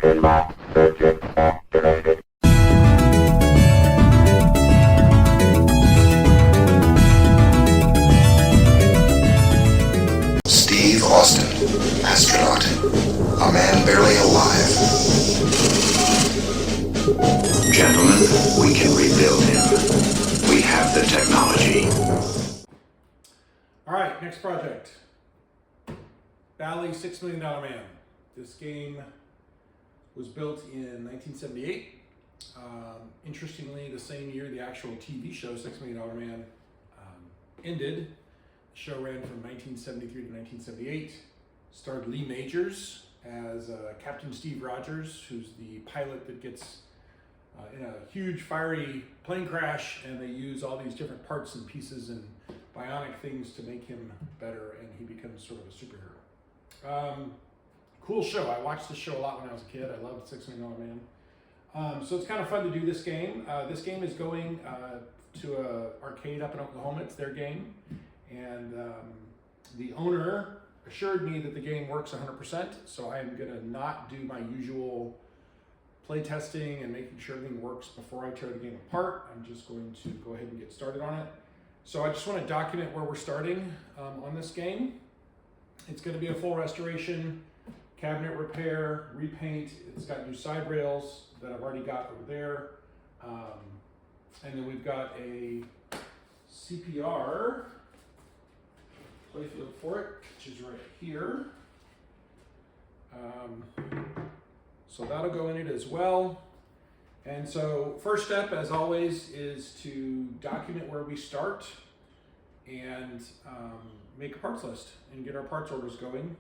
Inbox searching activated. Steve Austin, astronaut, a man barely alive. Gentlemen, we can rebuild him. We have the technology. All right, next project. Bally $6 Million Man. This game was built in 1978. Interestingly, the same year the actual TV show $6 Million Man ended. The show ran from 1973 to 1978. Starred Lee Majors as Captain Steve Rogers, who's the pilot that gets in a huge fiery plane crash, and they use all these different parts and pieces and bionic things to make him better, and he becomes sort of a superhero. Cool show. I watched this show a lot when I was a kid. I loved $6 Million Man. So it's kind of fun to do this game. This game is going to an arcade up in Oklahoma. It's their game. And the owner assured me that the game works 100%. So I am going to not do my usual play testing and making sure everything works before I tear the game apart. I'm just going to go ahead and get started on it. So I just want to document where we're starting on this game. It's going to be a full restoration, cabinet repair, repaint. It's got new side rails that I've already got over there. And then we've got a CPR Playfield for it, which is right here. So that'll go in it as well. And so first step, as always, is to document where we start and make a parts list and get our parts orders going.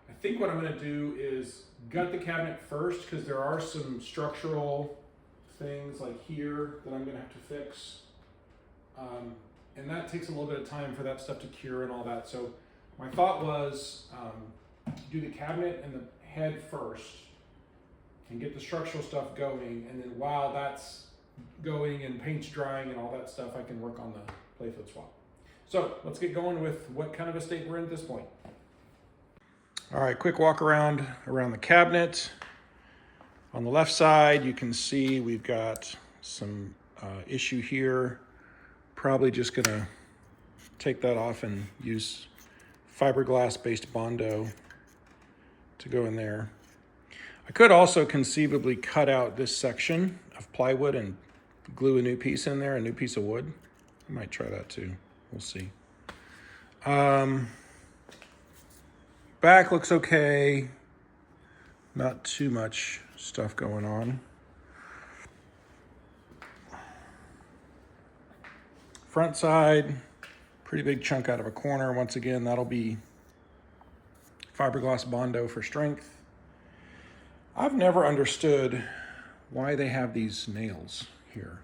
I think what I'm going to do is gut the cabinet first, because there are some structural things like here that I'm going to have to fix. And that takes a little bit of time for that stuff to cure and all that. So my thought was do the cabinet and the head first and get the structural stuff going. And then while that's going and paint's drying and all that stuff, I can work on the Playfield swap. So let's get going with what kind of a state we're in at this point. All right, quick walk around the cabinet. On the left side, you can see we've got some issue here. Probably just gonna take that off and use fiberglass-based Bondo to go in there. I could also conceivably cut out this section of plywood and glue a new piece in there, a new piece of wood. I might try that too. We'll see. Back looks okay. Not too much stuff going on. Front side, pretty big chunk out of a corner. Once again, that'll be fiberglass Bondo for strength. I've never understood why they have these nails here.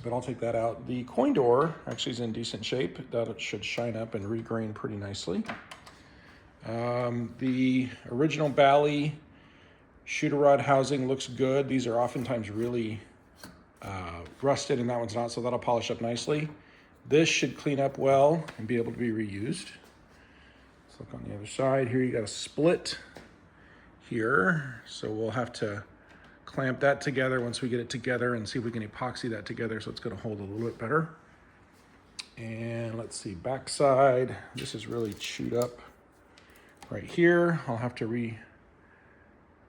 But I'll take that out. The coin door actually is in decent shape. That should shine up and regrain pretty nicely. The original Bally shooter rod housing looks good. These are oftentimes really rusted, and that one's not, so that'll polish up nicely. This should clean up well and be able to be reused. Let's look on the other side. Here you got a split here, so we'll have to clamp that together once we get it together and see if we can epoxy that together so it's going to hold a little bit better. And let's see, backside, this is really chewed up right here. I'll have to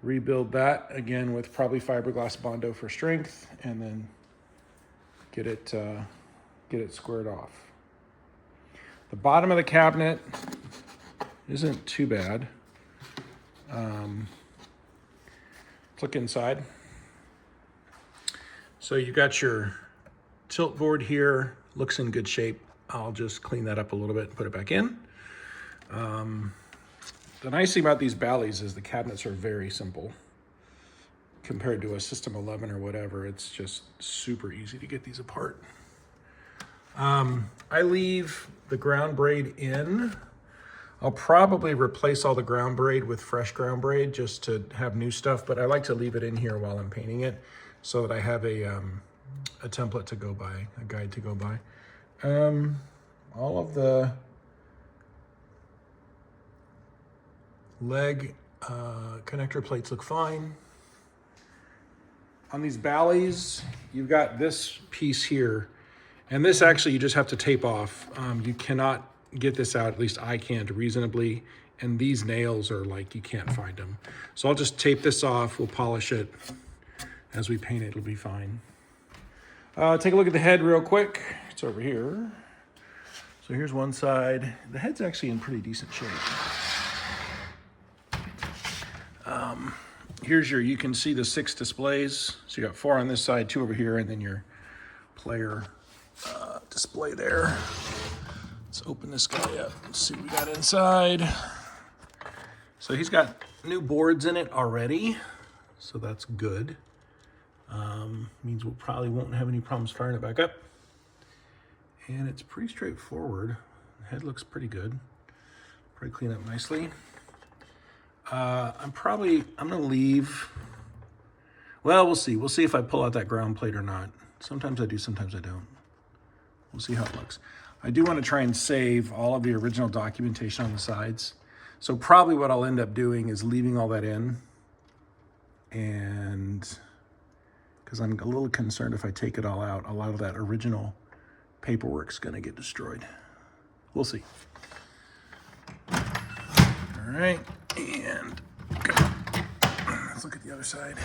rebuild that again with probably fiberglass Bondo for strength, and then get it squared off. The bottom of the cabinet isn't too bad. Let's look inside. So you got your tilt board here, looks in good shape. I'll just clean that up a little bit and put it back in. The nice thing about these Bally's is the cabinets are very simple compared to a System 11 or whatever. It's just super easy to get these apart. I leave the ground braid in. I'll probably replace all the ground braid with fresh ground braid just to have new stuff, but I like to leave it in here while I'm painting it so that I have a template to go by, a guide to go by. All of the leg Connector plates look fine. On these Bally's, you've got this piece here, and this actually you just have to tape off. You cannot get this out, at least I can't reasonably, and these nails are like, you can't find them. So I'll just tape this off, we'll polish it. As we paint it, it'll be fine. Take a look at the head real quick. It's over here. So here's one side. The head's actually in pretty decent shape. Here's your, you can see the 6 displays. So you got 4 on this side, 2 over here, and then your player display there. Let's open this guy up and see what we got inside. So he's got new boards in it already, so that's good. Means we probably won't have any problems firing it back up. And it's pretty straightforward. The head looks pretty good. Pretty clean up nicely. I'm gonna leave. Well, we'll see. We'll see if I pull out that ground plate or not. Sometimes I do, sometimes I don't. We'll see how it looks. I do want to try and save all of the original documentation on the sides. So probably what I'll end up doing is leaving all that in. And because I'm a little concerned if I take it all out, a lot of that original paperwork's gonna get destroyed. We'll see. All right, and let's look at the other side.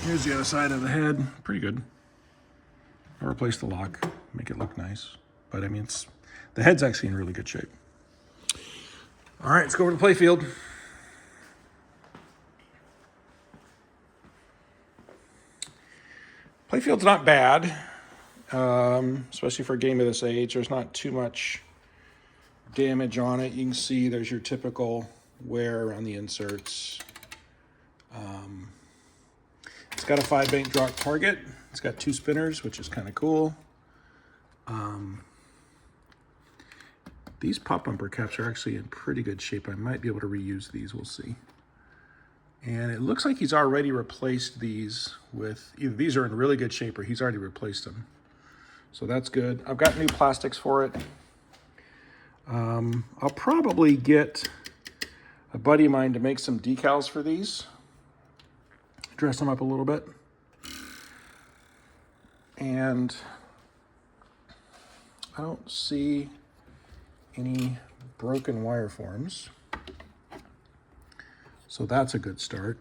Here's the other side of the head, pretty good. I replaced the lock, make it look nice. But I mean, the head's actually in really good shape. All right, let's go over to Playfield. Playfield's not bad, especially for a game of this age. There's not too much damage on it. You can see there's your typical wear on the inserts. It's got a 5-bank drop target. It's got 2 spinners, which is kind of cool. These pop bumper caps are actually in pretty good shape. I might be able to reuse these, we'll see. And it looks like he's already replaced these with, either these are in really good shape or he's already replaced them. So that's good. I've got new plastics for it. I'll probably get a buddy of mine to make some decals for these. Dress them up a little bit. And I don't see any broken wire forms. So that's a good start.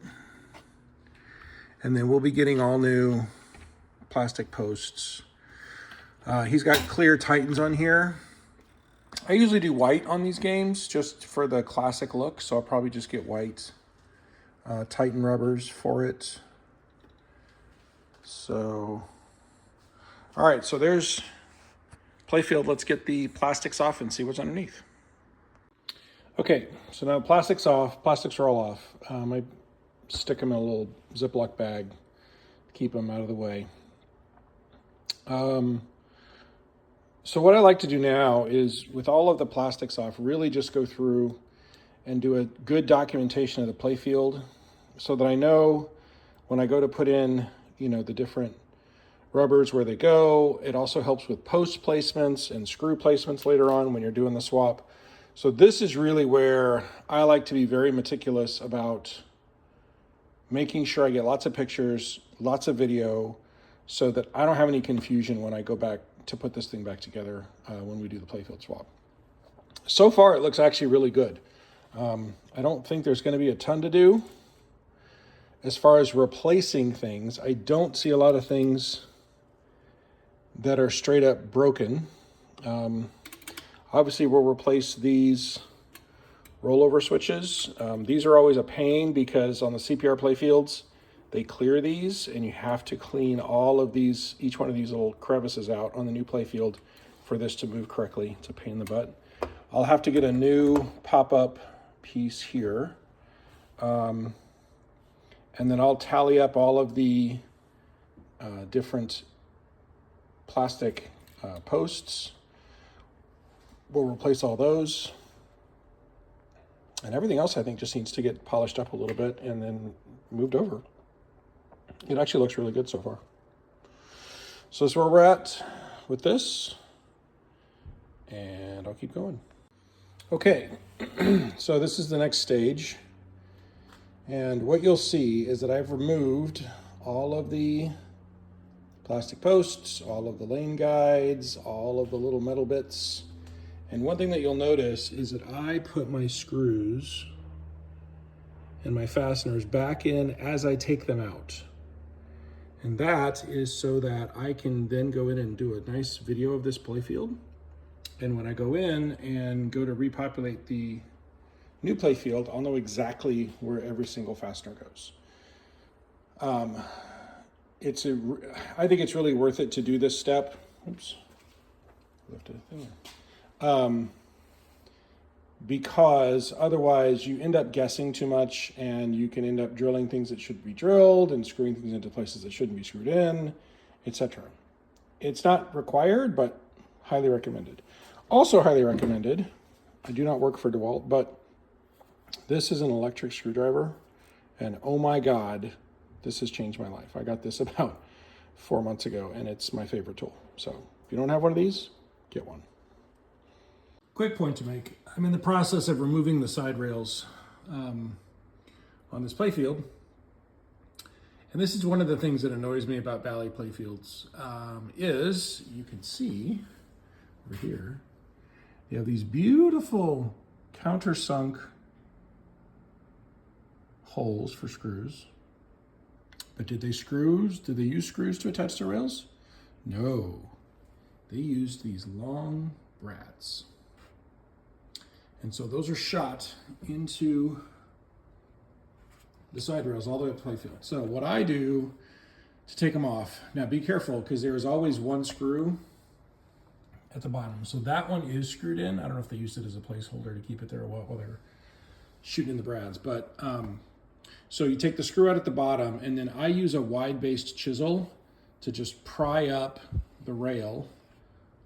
And then we'll be getting all new plastic posts. He's got clear Titans on here. I usually do white on these games just for the classic look. So I'll probably just get white Titan rubbers for it. So, all right, so there's Playfield. Let's get the plastics off and see what's underneath. Okay, so now plastics off, plastics are all off. I stick them in a little Ziploc bag, keep them out of the way. So what I like to do now is, with all of the plastics off, really just go through and do a good documentation of the Playfield so that I know when I go to put in, you know, the different rubbers where they go. It also helps with post placements and screw placements later on when you're doing the swap. So this is really where I like to be very meticulous about making sure I get lots of pictures, lots of video, so that I don't have any confusion when I go back to put this thing back together when we do the Playfield swap. So far, it looks actually really good. I don't think there's going to be a ton to do. As far as replacing things, I don't see a lot of things that are straight up broken. Obviously, we'll replace these rollover switches. These are always a pain because on the CPR Playfields, they clear these and you have to clean all of these, each one of these little crevices out on the new Playfield for this to move correctly. It's a pain in the butt. I'll have to get a new pop-up piece here. And then I'll tally up all of the different plastic posts. We'll replace all those. And everything else I think just needs to get polished up a little bit and then moved over. It actually looks really good so far. So that's where we're at with this. And I'll keep going. Okay, so this is the next stage. And what you'll see is that I've removed all of the plastic posts, all of the lane guides, all of the little metal bits. And one thing that you'll notice is that I put my screws and my fasteners back in as I take them out. And that is so that I can then go in and do a nice video of this playfield. And when I go in and go to repopulate the new playfield, I'll know exactly where every single fastener goes. I think it's really worth it to do this step. Oops, lifted a thing. Because otherwise you end up guessing too much and you can end up drilling things that should be drilled and screwing things into places that shouldn't be screwed in, etc. It's not required, but highly recommended. Also highly recommended, I do not work for DeWalt, but this is an electric screwdriver, and oh my God, this has changed my life. I got this about 4 months ago, and it's my favorite tool. So if you don't have one of these, get one. Quick point to make. I'm in the process of removing the side rails on this playfield. And this is one of the things that annoys me about Bally playfields is you can see over here, you have these beautiful countersunk holes for screws. But did they use screws to attach the rails? No, they used these long brats. And so those are shot into the side rails all the way up to playfield. So what I do to take them off, now be careful because there is always one screw at the bottom. So that one is screwed in. I don't know if they used it as a placeholder to keep it there while they're shooting in the brads. But so you take the screw out at the bottom, and then I use a wide-based chisel to just pry up the rail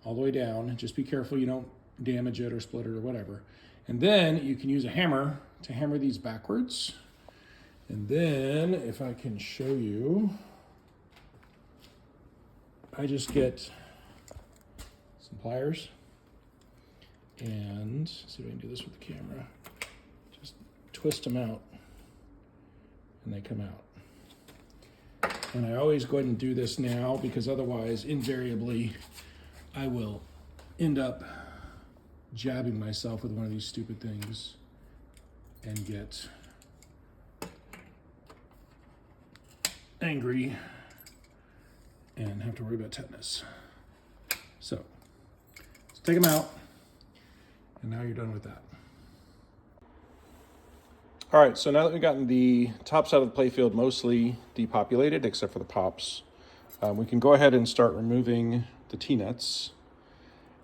all the way down. Just be careful you don't damage it or split it or whatever. And then you can use a hammer to hammer these backwards. And then, if I can show you, I just get some pliers and see if I can do this with the camera. Just twist them out and they come out. And I always go ahead and do this now because otherwise, invariably, I will end up jabbing myself with one of these stupid things and get angry and have to worry about tetanus. So let's take them out, and now you're done with that. All right, so now that we've gotten the top side of the playfield mostly depopulated, except for the pops, we can go ahead and start removing the T-nuts.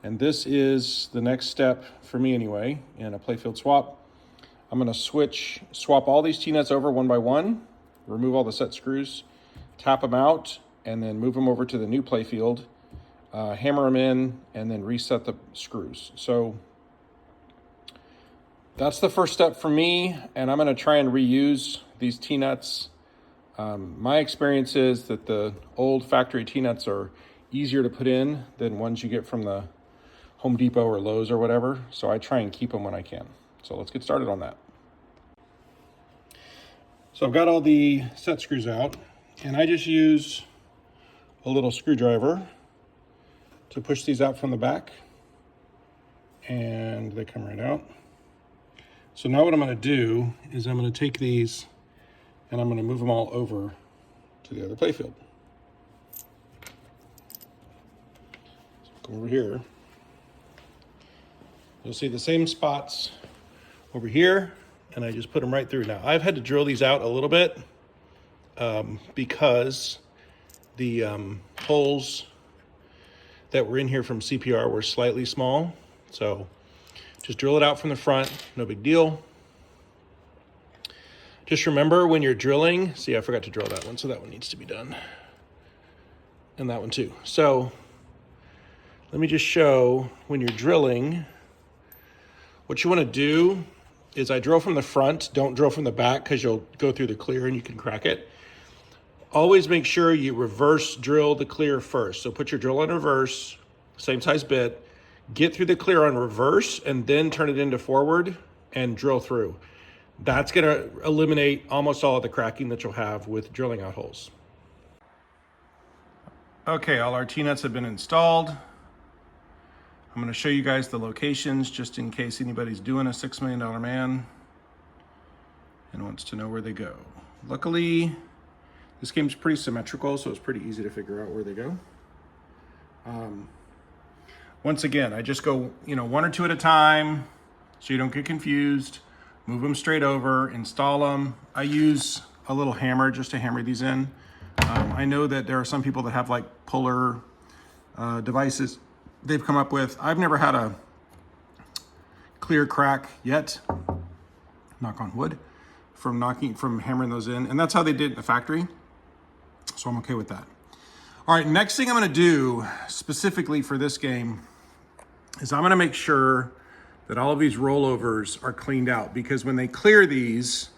And this is the next step for me anyway, in a playfield swap. I'm gonna swap all these T-nuts over one by one, remove all the set screws, tap them out, and then move them over to the new playfield, hammer them in, and then reset the screws. So that's the first step for me, and I'm gonna try and reuse these T-nuts. My experience is that the old factory T-nuts are easier to put in than ones you get from the Home Depot or Lowe's or whatever, so I try and keep them when I can. So let's get started on that. So I've got all the set screws out, and I just use a little screwdriver to push these out from the back, and they come right out. So now what I'm gonna do is I'm gonna take these and I'm gonna move them all over to the other playfield. So go over here. You'll see the same spots over here, and I just put them right through. Now, I've had to drill these out a little bit because the holes that were in here from CPR were slightly small. So just drill it out from the front, no big deal. Just remember when you're drilling, see, I forgot to drill that one, so that one needs to be done. And that one too. So let me just show when you're drilling, what you want to do is I drill from the front, don't drill from the back because you'll go through the clear and you can crack it. Always make sure you reverse drill the clear first. So put your drill in reverse, same size bit, Get through the clear on reverse and then turn it into forward and drill through. That's going to eliminate almost all of the cracking that you'll have with drilling out holes. Okay, all our T-nuts have been installed. I'm going to show you guys the locations just in case anybody's doing a $6 million man and wants to know where they go. Luckily, this game's pretty symmetrical, so it's pretty easy to figure out where they go. Once again, I just go, one or two at a time so you don't get confused. Move them straight over, install them. I use a little hammer just to hammer these in. I know that there are some people that have like puller devices they've come up with. I've never had a clear crack yet, knock on wood, from hammering those in. And that's how they did it in the factory. So I'm okay with that. All right, next thing I'm gonna do specifically for this game is I'm gonna make sure that all of these rollovers are cleaned out, because when they clear these,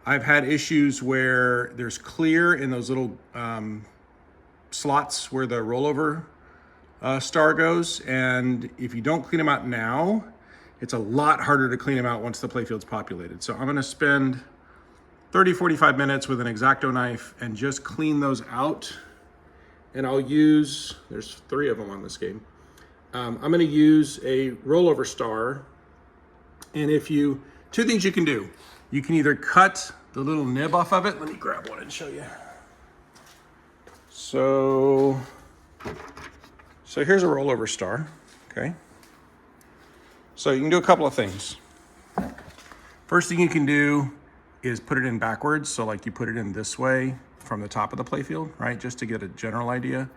I've had issues where there's clear in those little slots where the rollover star goes. And if you don't clean them out now, it's a lot harder to clean them out once the playfield's populated. So I'm gonna spend 30, 45 minutes with an X-Acto knife and just clean those out. And I'll use, there's 3 of them on this game. I'm gonna use a rollover star. And two things you can do. You can either cut the little nib off of it. Let me grab one and show you. So here's a rollover star, okay? So you can do a couple of things. First thing you can do is put it in backwards. So like you put it in this way from the top of the playfield, right? Just to get a general idea.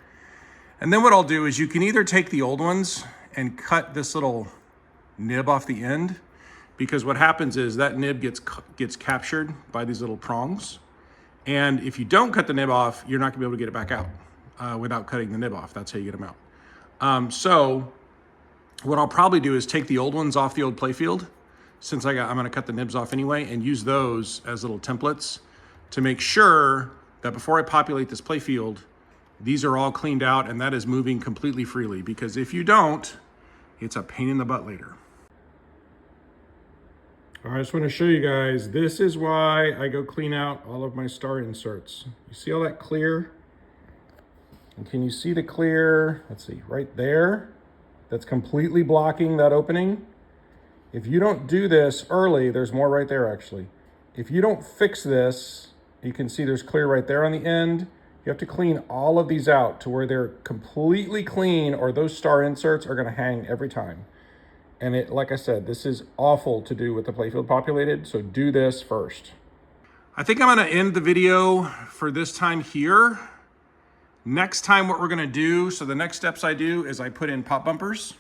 And then what I'll do is you can either take the old ones and cut this little nib off the end, because what happens is that nib gets captured by these little prongs. And if you don't cut the nib off, you're not gonna be able to get it back out without cutting the nib off. That's how you get them out. So what I'll probably do is take the old ones off the old playfield, since I'm gonna cut the nibs off anyway, and use those as little templates to make sure that before I populate this playfield, these are all cleaned out and that is moving completely freely, because if you don't, it's a pain in the butt later. All right, I just want to show you guys, this is why I go clean out all of my star inserts. You see all that clear? And can you see the clear? Let's see, right there. That's completely blocking that opening. If you don't do this early, there's more right there actually. If you don't fix this, you can see there's clear right there on the end. You have to clean all of these out to where they're completely clean, or those star inserts are gonna hang every time. And like I said, this is awful to do with the playfield populated, so do this first. I think I'm gonna end the video for this time here. Next time what we're gonna do, so the next steps I do is I put in pop bumpers.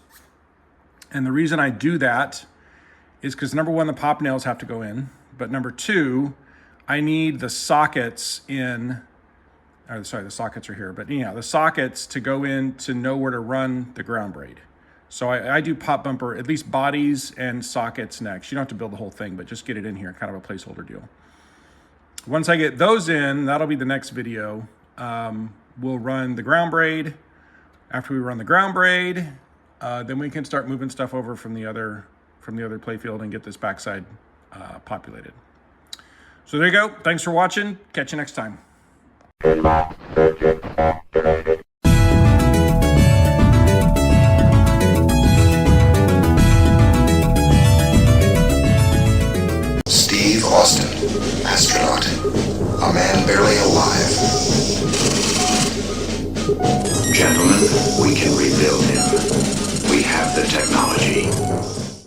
And the reason I do that is because number 1, the pop nails have to go in, but number 2, I need the sockets in, or sorry, the sockets are here, but yeah, the sockets to go in to know where to run the ground braid. So I do pop bumper, at least bodies and sockets next. You don't have to build the whole thing, but just get it in here, kind of a placeholder deal. Once I get those in, that'll be the next video. We'll run the ground braid. After we run the ground braid, then we can start moving stuff over from the other playfield and get this backside populated. So there you go. Thanks for watching. Catch you next time. Trademark searching activated. Steve Austin, astronaut, a man barely alive. Gentlemen, we can